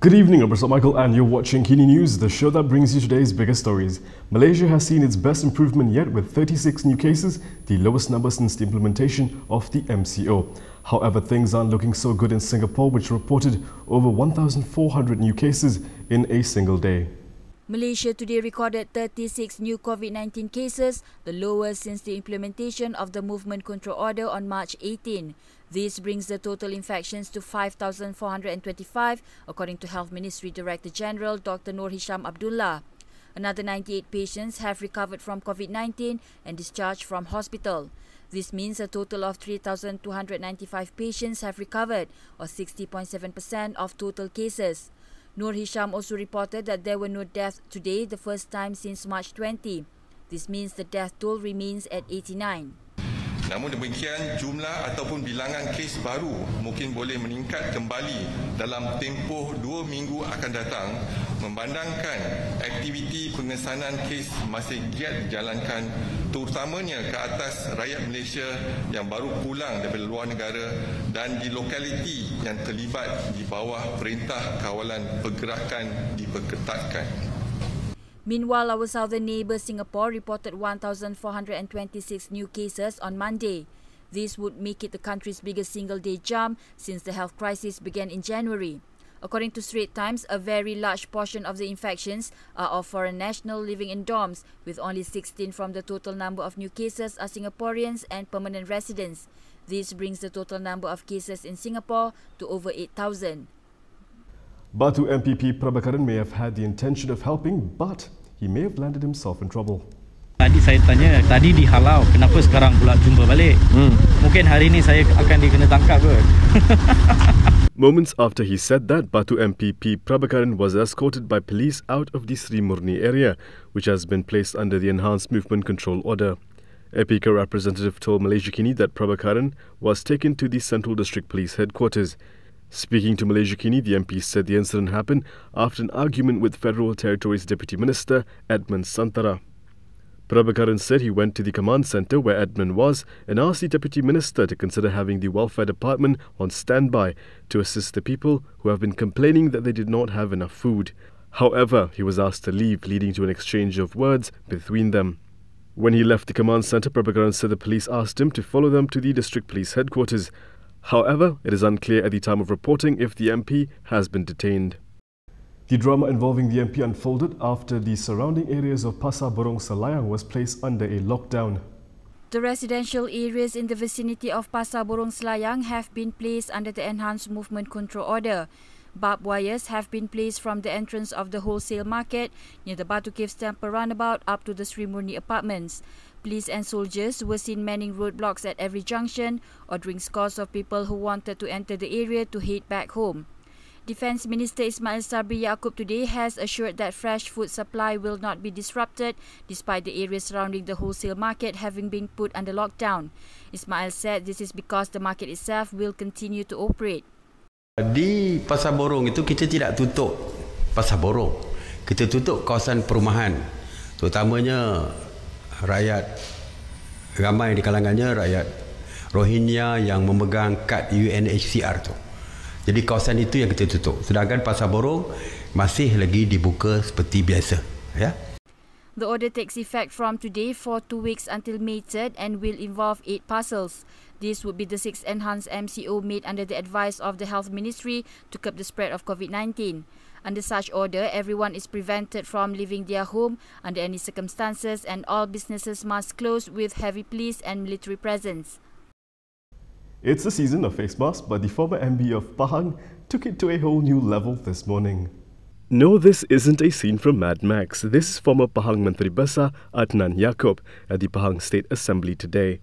Good evening, I'm Mr. Michael and you're watching Kini News, the show that brings you today's biggest stories. Malaysia has seen its best improvement yet with 36 new cases, the lowest number since the implementation of the MCO. However, things aren't looking so good in Singapore, which reported over 1,400 new cases in a single day. Malaysia today recorded 36 new COVID-19 cases, the lowest since the implementation of the Movement Control Order on March 18. This brings the total infections to 5,425, according to Health Ministry Director General Dr. Noor Hisham Abdullah. Another 98 patients have recovered from COVID-19 and discharged from hospital. This means a total of 3,295 patients have recovered, or 60.7% of total cases. Noor Hisham also reported that there were no deaths today, the first time since March 20. This means the death toll remains at 89. Namun demikian, jumlah ataupun bilangan kes baru mungkin boleh meningkat kembali dalam tempoh 2 minggu akan datang memandangkan aktiviti pengesanan kes masih giat dijalankan, terutamanya ke atas rakyat Malaysia yang baru pulang dari luar negara dan di lokaliti yang terlibat di bawah Perintah Kawalan Pergerakan diperketatkan. Meanwhile, our southern neighbour Singapore reported 1,426 new cases on Monday. This would make it the country's biggest single-day jump since the health crisis began in January. According to Straits Times, a very large portion of the infections are of foreign nationals living in dorms, with only 16 from the total number of new cases are Singaporeans and permanent residents. This brings the total number of cases in Singapore to over 8,000. Batu MPP Prabhakaran may have had the intention of helping, but he may have landed himself in trouble. Tadi saya tanya, tadi dihalau, kenapa sekarang pula jumpa balik? Mungkin hari ini saya akan dikena tangkap ke? Moments after he said that, Batu MPP Prabhakaran was escorted by police out of the Sri Murni area, which has been placed under the Enhanced Movement Control Order. EPICA representative told Malaysia Kini that Prabhakaran was taken to the Central District Police Headquarters. Speaking to Malaysia Kini, the MP said the incident happened after an argument with Federal Territories Deputy Minister Edmund Santara. Prabhakaran said he went to the command centre where Edmund was and asked the Deputy Minister to consider having the Welfare Department on standby to assist the people who have been complaining that they did not have enough food. However, he was asked to leave, leading to an exchange of words between them. When he left the command centre, Prabhakaran said the police asked him to follow them to the District Police Headquarters. However, it is unclear at the time of reporting if the MP has been detained. The drama involving the MP unfolded after the surrounding areas of Pasar Borong Selayang was placed under a lockdown. The residential areas in the vicinity of Pasar Borong Selayang have been placed under the Enhanced Movement Control Order. Barbed wires have been placed from the entrance of the wholesale market near the Batu Caves Temple roundabout up to the Sri Murni apartments. Police and soldiers were seen manning roadblocks at every junction, ordering scores of people who wanted to enter the area to head back home. Defence Minister Ismail Sabri Yaakob today has assured that fresh food supply will not be disrupted despite the area surrounding the wholesale market having been put under lockdown. Ismail said this is because the market itself will continue to operate. Di Pasar Borong itu kita tidak tutup Pasar Borong. Kita tutup kawasan perumahan. Terutamanya rakyat ramai di kalangannya rakyat Rohingya yang memegang kad UNHCR tu. Jadi kawasan itu yang kita tutup. Sedangkan Pasar Borong masih lagi dibuka seperti biasa, ya. The order takes effect from today for 2 weeks until May 3rd and will involve 8 parcels. This would be the 6th enhanced MCO made under the advice of the Health Ministry to curb the spread of COVID-19. Under such order, everyone is prevented from leaving their home under any circumstances and all businesses must close with heavy police and military presence. It's the season of face masks, but the former MB of Pahang took it to a whole new level this morning. No, this isn't a scene from Mad Max. This is former Pahang Menteri Besar Adnan Yaakob at the Pahang State Assembly today.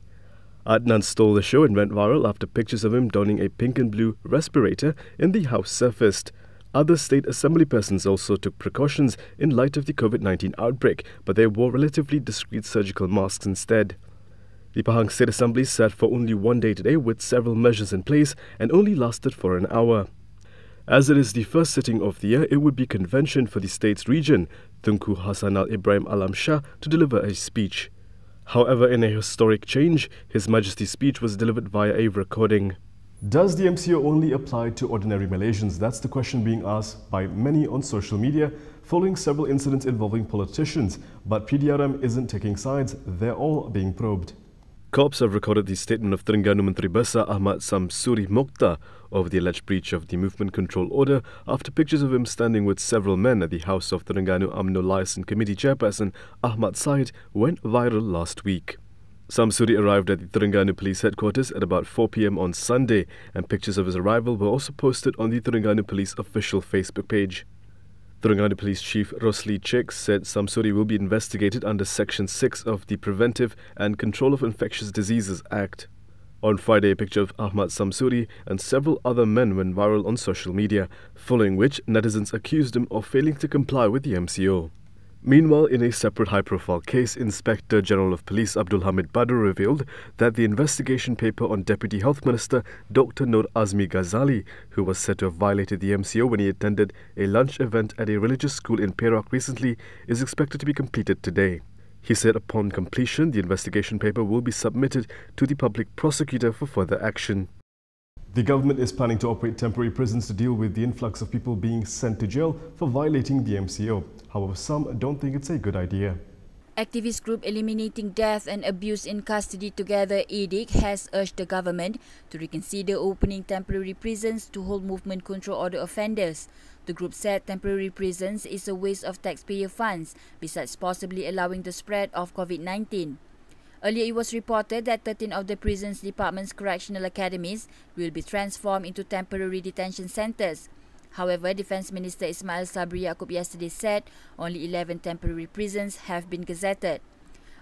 Adnan stole the show and went viral after pictures of him donning a pink and blue respirator in the House surfaced. Other State Assembly persons also took precautions in light of the COVID-19 outbreak, but they wore relatively discreet surgical masks instead. The Pahang State Assembly sat for only 1 day today with several measures in place and only lasted for an hour. As it is the first sitting of the year, it would be convention for the state's region, Tunku Hassanal Ibrahim Alam Shah, to deliver a speech. However, in a historic change, His Majesty's speech was delivered via a recording. Does the MCO only apply to ordinary Malaysians? That's the question being asked by many on social media following several incidents involving politicians. But PDRM isn't taking sides, they're all being probed. Cops have recorded the statement of Terengganu Menteri Besar Ahmad Samsuri Mokhtar over the alleged breach of the movement control order after pictures of him standing with several men at the house of Terengganu UMNO Liaison Committee Chairperson Ahmad Said went viral last week. Samsuri arrived at the Terengganu Police Headquarters at about 4 p.m. on Sunday, and pictures of his arrival were also posted on the Terengganu Police official Facebook page. Terengganu Police Chief Rosli Chek said Samsuri will be investigated under Section 6 of the Preventive and Control of Infectious Diseases Act. On Friday, a picture of Ahmad Samsuri and several other men went viral on social media, following which netizens accused him of failing to comply with the MCO. Meanwhile, in a separate high-profile case, Inspector General of Police Abdul Hamid Badr revealed that the investigation paper on Deputy Health Minister Dr. Nur Azmi Ghazali, who was said to have violated the MCO when he attended a lunch event at a religious school in Perak recently, is expected to be completed today. He said upon completion, the investigation paper will be submitted to the public prosecutor for further action. The government is planning to operate temporary prisons to deal with the influx of people being sent to jail for violating the MCO. However, some don't think it's a good idea. Activist group Eliminating Death and Abuse in Custody Together (EDIC) has urged the government to reconsider opening temporary prisons to hold movement control order offenders. The group said temporary prisons is a waste of taxpayer funds, besides possibly allowing the spread of COVID-19. Earlier, it was reported that 13 of the prison's department's correctional academies will be transformed into temporary detention centres. However, Defence Minister Ismail Sabri Yaakob yesterday said only 11 temporary prisons have been gazetted.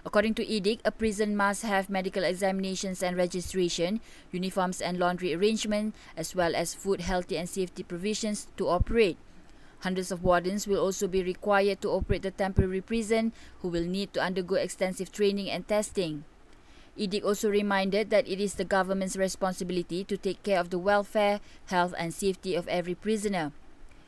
According to EDIC, a prison must have medical examinations and registration, uniforms and laundry arrangement, as well as food, healthy and safety provisions to operate. Hundreds of wardens will also be required to operate the temporary prison, who will need to undergo extensive training and testing. EDIC also reminded that it is the government's responsibility to take care of the welfare, health and safety of every prisoner.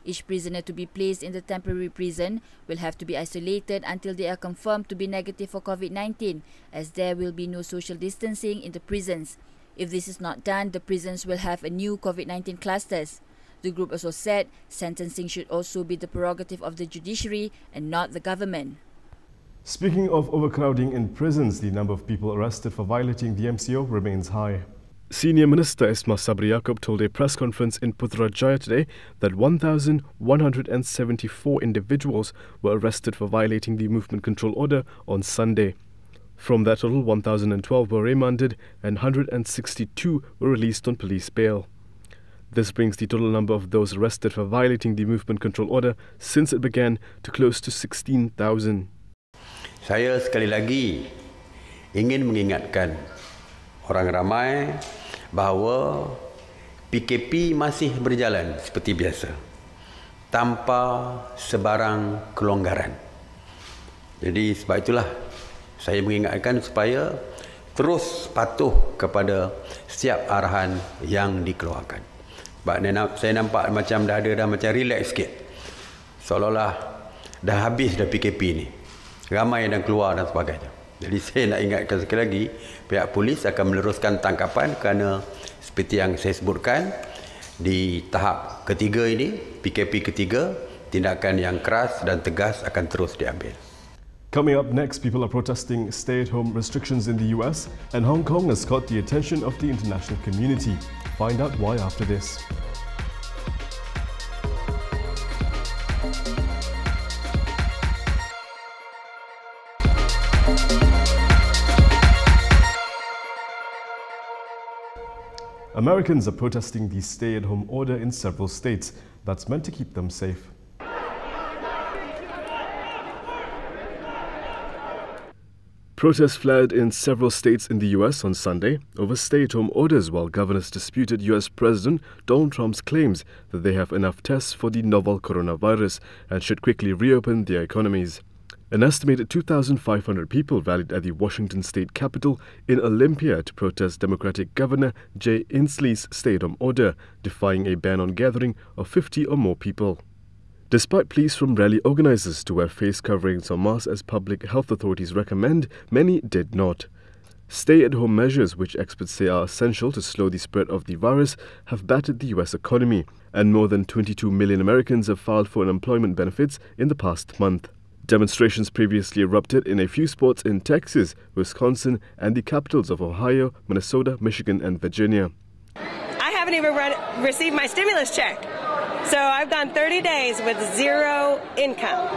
Each prisoner to be placed in the temporary prison will have to be isolated until they are confirmed to be negative for COVID-19, as there will be no social distancing in the prisons. If this is not done, the prisons will have a new COVID-19 clusters. The group also said sentencing should also be the prerogative of the judiciary and not the government. Speaking of overcrowding in prisons, the number of people arrested for violating the MCO remains high. Senior Minister Ismail Sabri Yaakob told a press conference in Putrajaya today that 1,174 individuals were arrested for violating the movement control order on Sunday. From that total, 1,012 were remanded and 162 were released on police bail. This brings the total number of those arrested for violating the movement control order since it began to close to 16,000. Saya sekali lagi ingin mengingatkan orang ramai bahawa PKP masih berjalan seperti biasa tanpa sebarang kelonggaran. Jadi sebab itulah saya mengingatkan supaya terus patuh kepada setiap arahan yang dikeluarkan. Sebab saya nampak macam dah macam relax sikit. Seolah-olah dah habis dah PKP ni. Ramai yang keluar dan sebagainya. Jadi saya nak ingatkan sekali lagi, pihak polis akan meneruskan tangkapan kerana seperti yang saya sebutkan, di tahap ketiga ini, PKP ketiga, tindakan yang keras dan tegas akan terus diambil. Coming up next, people are protesting stay-at-home restrictions in the US, and Hong Kong has caught the attention of the international community. Find out why after this. Americans are protesting the stay-at-home order in several states that's meant to keep them safe. Protests flared in several states in the US on Sunday over stay-at-home orders while governors disputed US President Donald Trump's claims that they have enough tests for the novel coronavirus and should quickly reopen their economies. An estimated 2,500 people rallied at the Washington state capitol in Olympia to protest Democratic Governor Jay Inslee's stay-at-home order, defying a ban on gathering of 50 or more people. Despite pleas from rally organizers to wear face coverings or masks as public health authorities recommend, many did not. Stay-at-home measures, which experts say are essential to slow the spread of the virus, have battered the US economy, and more than 22 million Americans have filed for unemployment benefits in the past month. Demonstrations previously erupted in a few spots in Texas, Wisconsin, and the capitals of Ohio, Minnesota, Michigan, and Virginia. I haven't even received my stimulus check. So I've gone 30 days with zero income.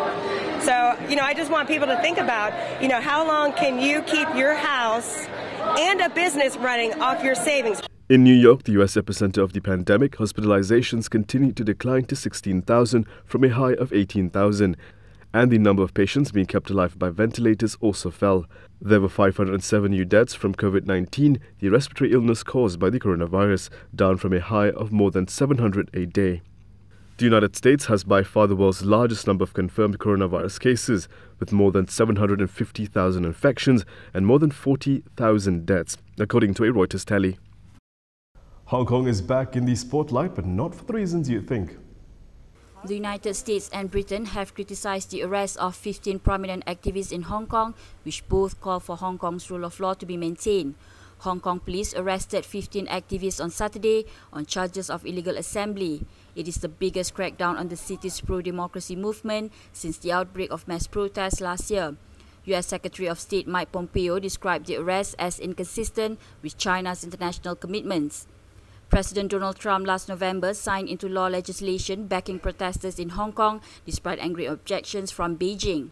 So, I just want people to think about, how long can you keep your house and a business running off your savings? In New York, the US epicenter of the pandemic, hospitalizations continued to decline to 16,000 from a high of 18,000. And the number of patients being kept alive by ventilators also fell. There were 507 new deaths from COVID-19, the respiratory illness caused by the coronavirus, down from a high of more than 700 a day. The United States has by far the world's largest number of confirmed coronavirus cases, with more than 750,000 infections and more than 40,000 deaths, according to a Reuters tally. Hong Kong is back in the spotlight, but not for the reasons you'd think. The United States and Britain have criticized the arrest of 15 prominent activists in Hong Kong, which both call for Hong Kong's rule of law to be maintained. Hong Kong police arrested 15 activists on Saturday on charges of illegal assembly. It is the biggest crackdown on the city's pro-democracy movement since the outbreak of mass protests last year. US Secretary of State Mike Pompeo described the arrest as inconsistent with China's international commitments. President Donald Trump last November signed into law legislation backing protesters in Hong Kong despite angry objections from Beijing.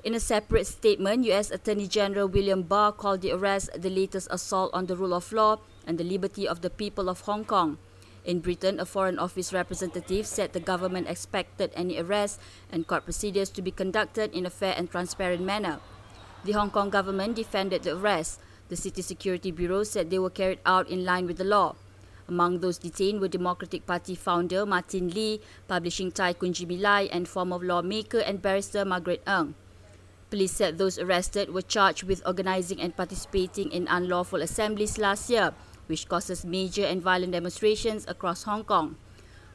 In a separate statement, US Attorney General William Barr called the arrest the latest assault on the rule of law and the liberty of the people of Hong Kong. In Britain, a Foreign Office representative said the government expected any arrests and court procedures to be conducted in a fair and transparent manner. The Hong Kong government defended the arrests. The City Security Bureau said they were carried out in line with the law. Among those detained were Democratic Party founder Martin Lee, publishing tycoon Jimmy Lai, and former lawmaker and barrister Margaret Ng. Police said those arrested were charged with organizing and participating in unlawful assemblies last year, which causes major and violent demonstrations across Hong Kong.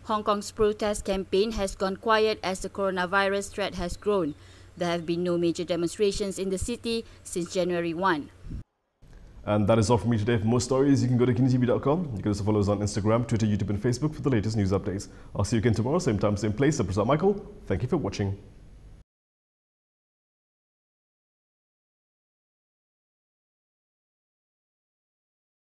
Hong Kong's protest campaign has gone quiet as the coronavirus threat has grown. There have been no major demonstrations in the city since January 1. And that is all from me today. For more stories, you can go to KiniTV.com. You can also follow us on Instagram, Twitter, YouTube and Facebook for the latest news updates. I'll see you again tomorrow, same time, same place. I'm Michael. Thank you for watching.